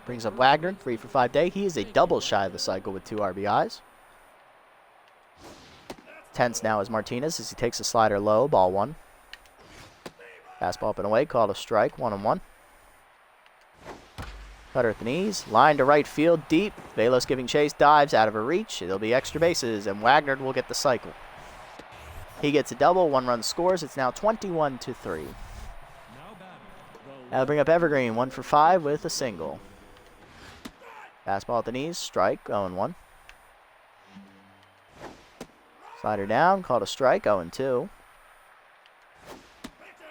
Brings up Wagner, 3 for 5 day. He is a double shy of the cycle with 2 RBIs. Tense now is Martinez as he takes a slider low, ball 1. Fastball up and away, called a strike, 1-1. Cutter at the knees, line to right field, deep. Velos giving chase, dives out of her reach. It'll be extra bases, and Wagner will get the cycle. He gets a double, 1 run scores. It's now 21-3. That'll bring up Evergreen, 1 for 5 with a single. Fastball at the knees, strike, 0-1. Slider down, called a strike, 0-2.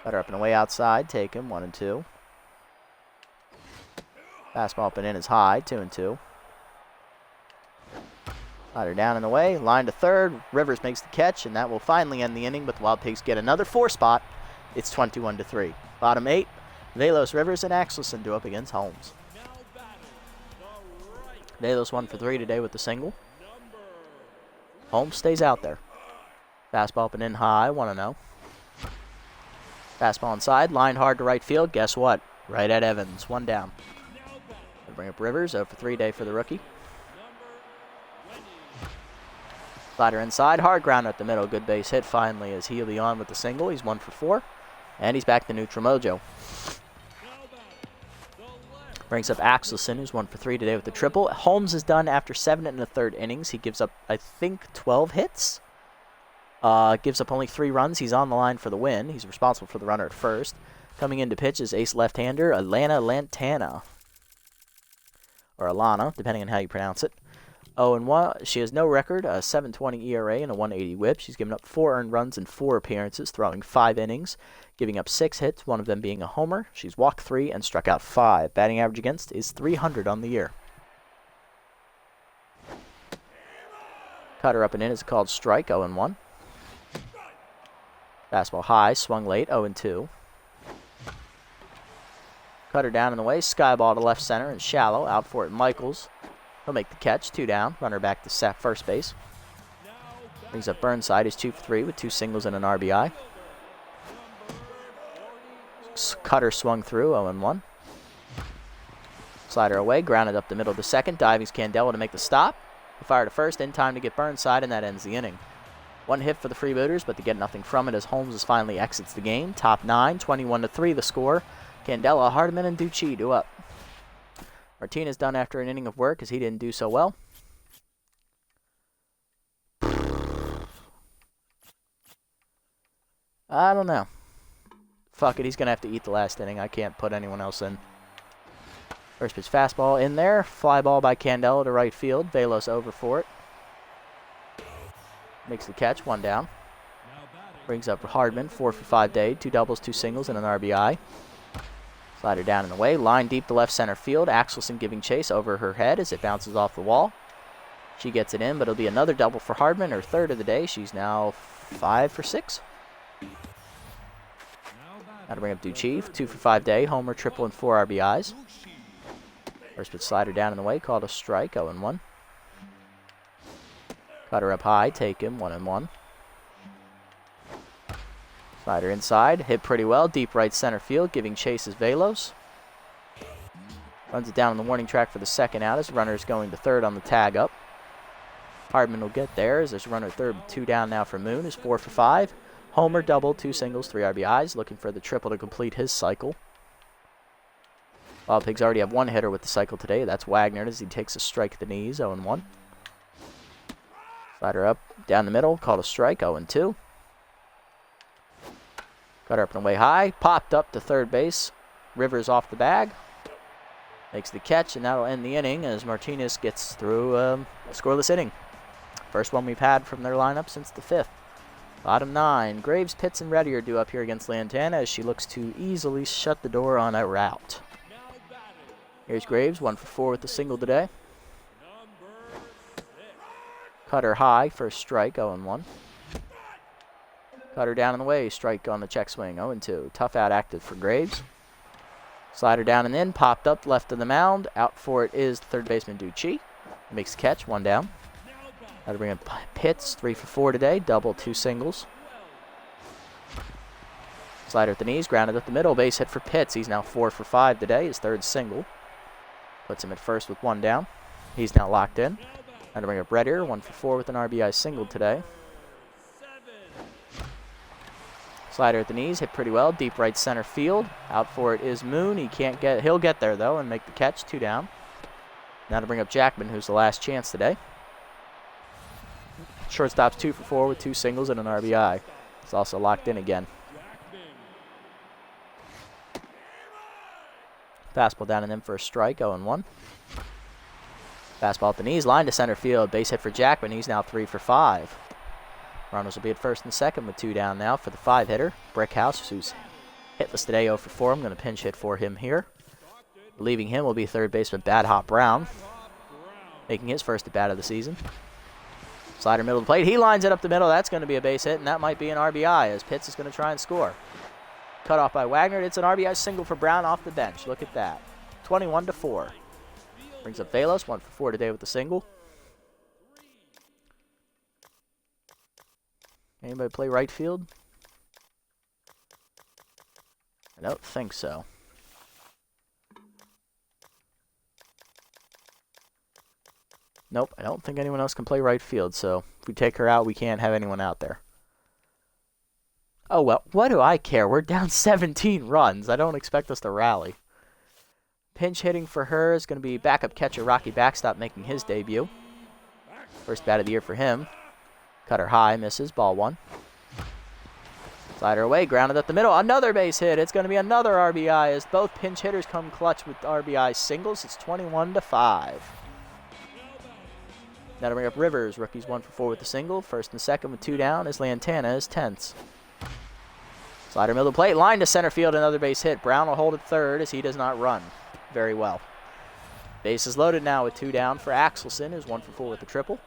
Cutter up and away outside, take him, 1-2. Fastball up and in is high, 2-2. Slider down and away, line to third. Rivers makes the catch, and that will finally end the inning, but the Wild Pigs get another 4 spot. It's 21-3. Bottom 8, Velos, Rivers, and Axelson do up against Holmes. Velos 1 for 3 today with the single. Holmes stays out there. Fastball up and in high, 1-0. Fastball inside, line hard to right field. Guess what? Right at Evans, 1 down. We'll bring up Rivers, 0 for 3 day for the rookie. Slider inside, hard ground at the middle. Good base hit finally as he'll be on with the single. He's 1 for 4. And he's back to neutral mojo. Brings up Axelson, who's 1 for 3 today with the triple. Holmes is done after 7 1/3 innings. He gives up, I think, 12 hits. Gives up only 3 runs. He's on the line for the win. He's responsible for the runner at first. Coming in to pitch is ace left-hander, Lantana. Or Alana, depending on how you pronounce it. 0-1. She has no record, a 7.20 ERA and a 180 whip. She's given up 4 earned runs in 4 appearances, throwing 5 innings, giving up 6 hits, 1 of them being a homer. She's walked 3 and struck out 5. Batting average against is 300 on the year. Cutter up and in is called strike, 0-1. Fastball high, swung late, 0-2. Cutter down and away, sky ball to left center and shallow, out for it Michaels. He'll make the catch, 2 down, runner back to first base. Brings up Burnside, he's 2 for 3 with 2 singles and an RBI. Cutter swung through, 0-1. Slider away, grounded up the middle to second, diving's Candela to make the stop. He fired to first in time to get Burnside, and that ends the inning. 1 hit for the Freebooters, but they get nothing from it as Holmes finally exits the game. Top 9, 21-3 the score. Candela, Hardiman, and Ducey do up. Martinez done after an inning of work as he didn't do so well. I don't know. Fuck it, he's going to have to eat the last inning. I can't put anyone else in. First pitch fastball in there. Fly ball by Candela to right field. Velos over for it. Makes the catch, 1 down. Brings up Hardman, 4 for 5 day. 2 doubles, 2 singles, and an RBI. Slider down and away. Line deep to left center field. Axelson giving chase over her head as it bounces off the wall. She gets it in, but it'll be another double for Hardman, her 3rd of the day. She's now 5 for 6. Now to bring up Ducey, 2 for 5 day. Homer, triple, and 4 RBIs. First pitch slider down and away, called a strike, 0-1. Cutter up high, take him, 1-1. Slider inside, hit pretty well, deep right center field, giving chase is Velos. Runs it down on the warning track for the 2nd out as runner's going to 3rd on the tag up. Hardman will get there as there's a runner at 3rd, 2 down now for Moon, is 4 for 5. Homer, double, 2 singles, 3 RBIs, looking for the triple to complete his cycle. Wild Pigs already have 1 hitter with the cycle today, that's Wagner as he takes a strike at the knees, 0-1. Slider up, down the middle, called a strike, 0-2. Cutter up and away high, popped up to 3rd base. Rivers off the bag. Makes the catch, and that'll end the inning as Martinez gets through a scoreless inning. First one we've had from their lineup since the 5th. Bottom 9, Graves, Pitts, and Reddy are due up here against Lantana as she looks to easily shut the door on a rout. Here's Graves, 1 for 4 with the single today. Cutter high for a strike, 0-1. Cutter down and away, strike on the check swing, 0-2. Tough out active for Graves. Slider down and in, popped up left of the mound. Out for it is 3rd baseman Ducey. Makes the catch, 1 down. That'll bring up Pitts, 3 for 4 today, double, 2 singles. Slider at the knees, grounded at the middle, base hit for Pitts. He's now 4 for 5 today, his third single. Puts him at first with 1 down. He's now locked in. Now to bring up Red here, 1 for 4 with an RBI single today. Slider at the knees, hit pretty well, deep right center field. Out for it is Moon. He'll get there though and make the catch, 2 down. Now to bring up Jackman, who's the last chance today. Shortstop's 2 for 4 with 2 singles and an RBI. He's also locked in again. Fastball down and in for a strike, 0-1. Fastball at the knees, line to center field. Base hit for Jackman. He's now 3 for 5. Runners will be at first and second with 2 down now for the 5-hitter. Brickhouse, who's hitless today, 0 for 4. I'm going to pinch hit for him here. Leaving him will be third baseman Bad Hop Brown, making his first at bat of the season. Slider middle of the plate. He lines it up the middle. That's going to be a base hit, and that might be an RBI as Pitts is going to try and score. Cut off by Wagner. It's an RBI single for Brown off the bench. Look at that. 21-4. Brings up Velos, 1 for 4 today with the single. Anybody play right field? I don't think so. Nope, I don't think anyone else can play right field, so if we take her out, we can't have anyone out there. Oh, well, what do I care? We're down 17 runs. I don't expect us to rally. Pinch hitting for her is going to be backup catcher Rocky Backstop making his debut. First bat of the year for him. Cutter high, misses, ball 1. Slider away, grounded up the middle. Another base hit. It's going to be another RBI as both pinch hitters come clutch with RBI singles. It's 21-5. Now to bring up Rivers. Rookie's 1 for 4 with the single. First and second with 2 down as Lantana is tense. Slider middle of the plate, line to center field, another base hit. Brown will hold at third as he does not run very well. Base is loaded now with 2 down for Axelson, who's 1 for 4 with the triple.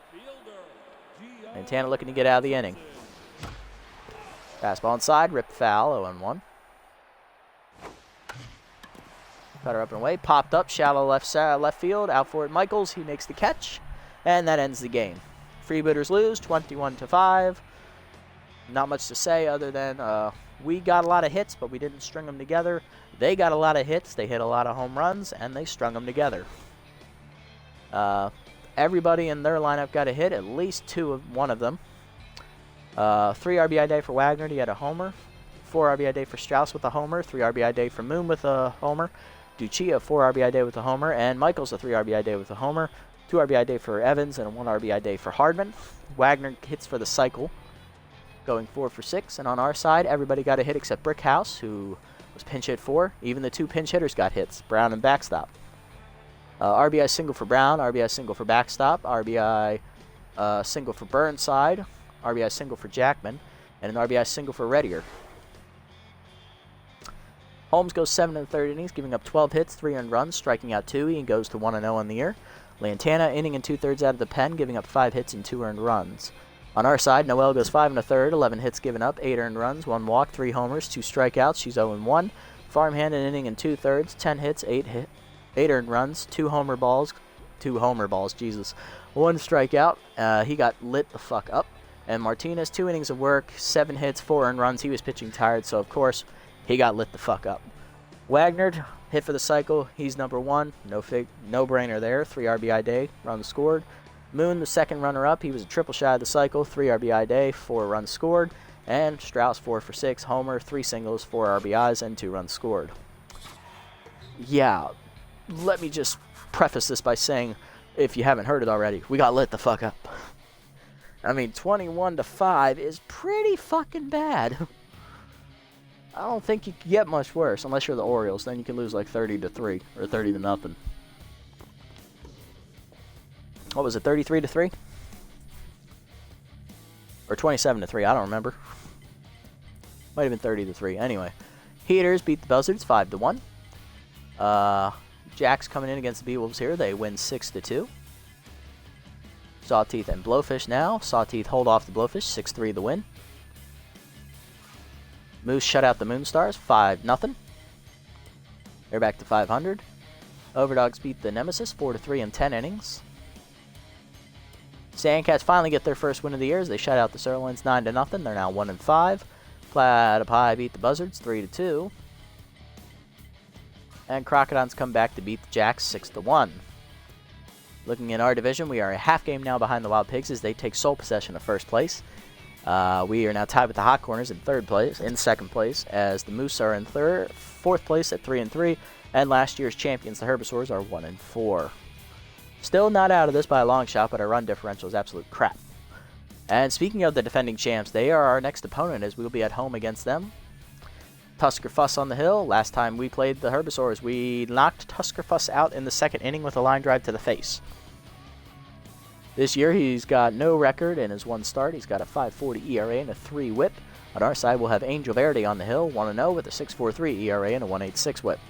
Lantana looking to get out of the inning. Fastball inside, ripped foul, 0-1. Cutter up and away, popped up, shallow left field, out for it Michaels. He makes the catch, and that ends the game. Freebooters lose, 21-5. Not much to say other than we got a lot of hits, but we didn't string them together. They got a lot of hits, they hit a lot of home runs, and they strung them together. Everybody in their lineup got a hit, at least one of them. 3 RBI day for Wagner, he had a homer. 4 RBI day for Strauss with a homer. 3 RBI day for Moon with a homer. Ducey, 4 RBI day with a homer. And Michaels, a 3 RBI day with a homer. 2 RBI day for Evans and a 1 RBI day for Hardman. Wagner hits for the cycle, going 4 for 6. And on our side, everybody got a hit except Brickhouse, who was pinch hit for. Even the 2 pinch hitters got hits, Brown and Backstop. RBI single for Brown, RBI single for Backstop, RBI single for Burnside, RBI single for Jackman, and an RBI single for Reddier. Holmes goes 7 1/3 innings, giving up 12 hits, 3 earned runs, striking out 2. He goes to 1-0 on the year. Lantana, inning and 2/3 out of the pen, giving up 5 hits and 2 earned runs. On our side, Noel goes 5 1/3, 11 hits given up, 8 earned runs, 1 walk, 3 homers, 2 strikeouts. She's 0-1. Farmhand, an inning and 2/3, 10 hits, 8 earned runs, 2 homer balls, Jesus. 1 strikeout. He got lit the fuck up. And Martinez, 2 innings of work, 7 hits, 4 earned runs. He was pitching tired, so of course he got lit the fuck up. Wagner hit for the cycle. He's number 1. No brainer there. 3 RBI day, runs scored. Moon, the second runner-up. He was a triple shy of the cycle. 3 RBI day, 4 runs scored. And Strauss, 4 for 6. Homer, 3 singles, 4 RBIs, and 2 runs scored. Yeah, let me just preface this by saying, if you haven't heard it already, we got lit the fuck up. I mean, 21-5 is pretty fucking bad. I don't think you can get much worse, unless you're the Orioles. Then you can lose like 30-3 or 30-0. What was it, 33-3? Or 27-3, I don't remember. Might have been 30-3. Anyway, Heaters beat the Buzzards 5-1. Jack's coming in against the Beewolves here. They win 6-2. Sawteeth and Blowfish now. Sawteeth hold off the Blowfish, 6-3 the win. Moose shut out the Moonstars, 5-0. They're back to 500. Overdogs beat the Nemesis, 4-3 in 10 innings. Sandcats finally get their first win of the year as they shut out the Sirloins, 9-0. They're now 1-5. Platypi beat the Buzzards 3-2. And Crocodons come back to beat the Jacks 6-1. Looking in our division, we are a half game now behind the Wild Pigs as they take sole possession of first place. We are now tied with the Hot Corners in second place, as the Moose are in fourth place at 3-3, and last year's champions, the Herbisaurs, are 1-4. Still not out of this by a long shot, but our run differential is absolute crap. And speaking of the defending champs, they are our next opponent as we will be at home against them. Tusker Fuss on the hill. Last time we played the Herbisaurs, we knocked Tusker Fuss out in the second inning with a line drive to the face. This year, he's got no record in his one start. He's got a 5.40 ERA and a 3 whip. On our side, we'll have Angel Verde on the hill, 1-0 with a 6.43 ERA and a 1.86 whip.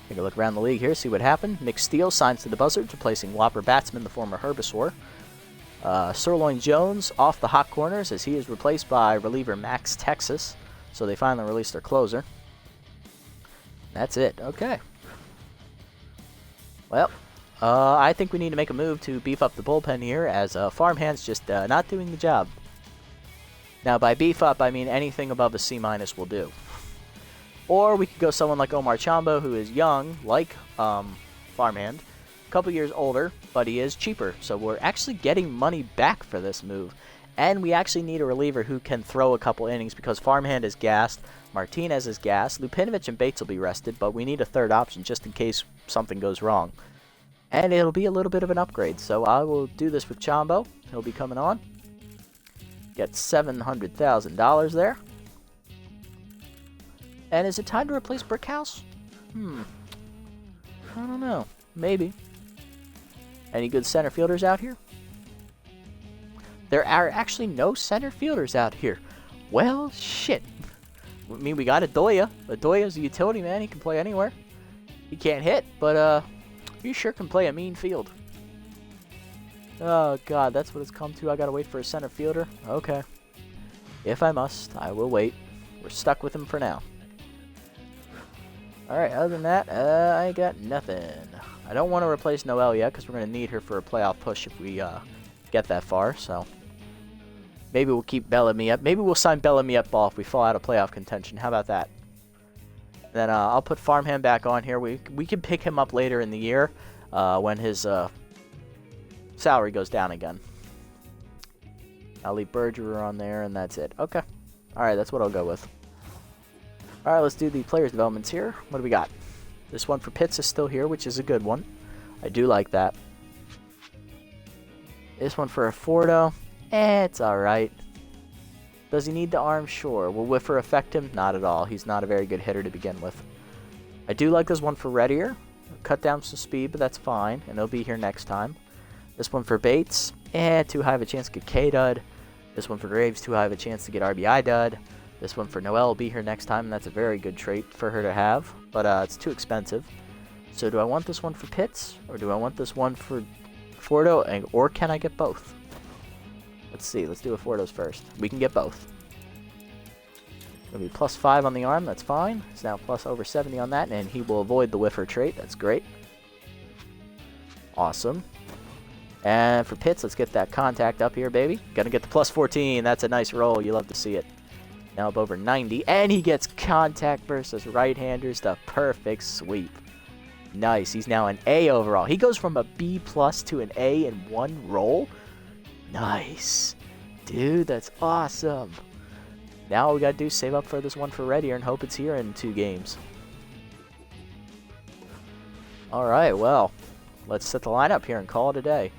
Take a look around the league here, see what happened. Nick Steele signs to the Buzzards, replacing Whopper Batsman, the former Herbisaur. Sirloin Jones off the Hot Corners as he is replaced by reliever Max Texas. So they finally released their closer. That's it. Okay. Well, I think we need to make a move to beef up the bullpen here, as Farmhand's just not doing the job. Now, by beef up, I mean anything above a C- will do. Or we could go someone like Omar Chambo, who is young, like Farmhand, a couple years older, but he is cheaper. So we're actually getting money back for this move. And we actually need a reliever who can throw a couple innings because Farmhand is gassed, Martinez is gassed, Lupinovich and Bates will be rested, but we need a third option just in case something goes wrong. And it'll be a little bit of an upgrade, so I will do this with Chambo. He'll be coming on. Get $700,000 there. And is it time to replace Brickhouse? I don't know. Maybe. Any good center fielders out here? There are actually no center fielders out here. Well, shit. I mean, we got Adoya. Adoya's a utility man. He can play anywhere. He can't hit, but he sure can play a mean field. Oh, God, that's what it's come to. I gotta wait for a center fielder. Okay. If I must, I will wait. We're stuck with him for now. Alright, other than that, I got nothing. I don't want to replace Noelle yet, because we're going to need her for a playoff push if we get that far, so maybe we'll keep Bellamy up. Maybe we'll sign Bellamy up ball if we fall out of playoff contention. How about that? Then I'll put Farmhand back on here. We can pick him up later in the year when his salary goes down again. I'll leave Bergerer on there, and that's it. Okay. Alright, that's what I'll go with. Alright, let's do the players' developments here. What do we got? This one for Pitts is still here, which is a good one. I do like that. This one for Afordo. It's alright. Does he need the arm? Sure. Will Whiffer affect him? Not at all. He's not a very good hitter to begin with. I do like this one for Reddier. Cut down some speed, but that's fine, and he'll be here next time. This one for Bates. Too high of a chance to get K-dud. This one for Graves. Too high of a chance to get RBI dud. This one for Noelle will be here next time, and that's a very good trait for her to have, but it's too expensive. So do I want this one for Pitts, or do I want this one for Fordo, or can I get both? Let's see, let's do Fordo's first. We can get both. It'll be +5 on the arm, that's fine. It's now plus over 70 on that, and he will avoid the whiffer trait, that's great. Awesome. And for Pitts, let's get that contact up here, baby. Gonna get the +14, that's a nice roll, you love to see it. Now up over 90, and he gets contact versus right-handers, the perfect sweep. Nice, he's now an A overall. He goes from a B+ to an A in one roll. Nice. Dude, that's awesome. Now all we gotta do is save up for this one for Reddier and hope it's here in 2 games. Alright, well, let's set the lineup here and call it a day.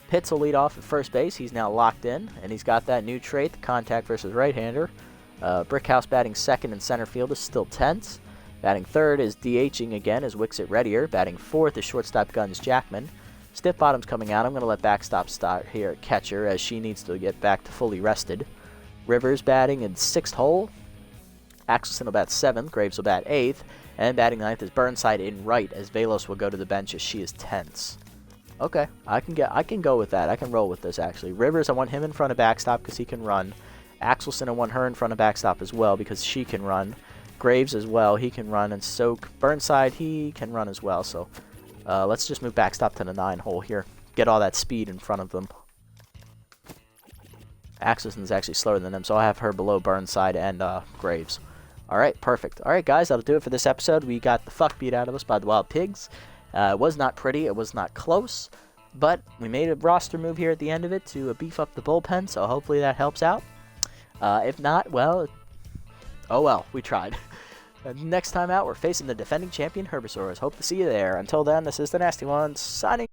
Pitts will lead off at first base. He's now locked in, and he's got that new trait, the contact versus right-hander. Brickhouse batting second and center field is still tense. Batting third is DHing again is Wixit Reddier. Batting fourth is shortstop Guns Jackman. Stiff Bottom's coming out. I'm going to let backstop start here at catcher as she needs to get back to fully rested. Rivers batting in 6th hole. Axelson will bat 7th. Graves will bat 8th. And batting 9th is Burnside in right as Velos will go to the bench as she is tense. Okay, I can go with that. I can roll with this actually. Rivers, I want him in front of backstop because he can run. Axelson, I want her in front of backstop as well because she can run. Graves as well, he can run. And Soak Burnside, he can run as well. So let's just move backstop to the 9 hole here. Get all that speed in front of them. Axelson's actually slower than them, so I'll have her below Burnside and Graves. Alright, perfect. Alright, guys, that'll do it for this episode. We got the fuck beat out of us by the Wild Pigs. It was not pretty, it was not close, but we made a roster move here at the end of it to beef up the bullpen, so hopefully that helps out. If not, well, oh well, we tried. Next time out, we're facing the defending champion Herbisaurus. Hope to see you there. Until then, this is the Nasty One, signing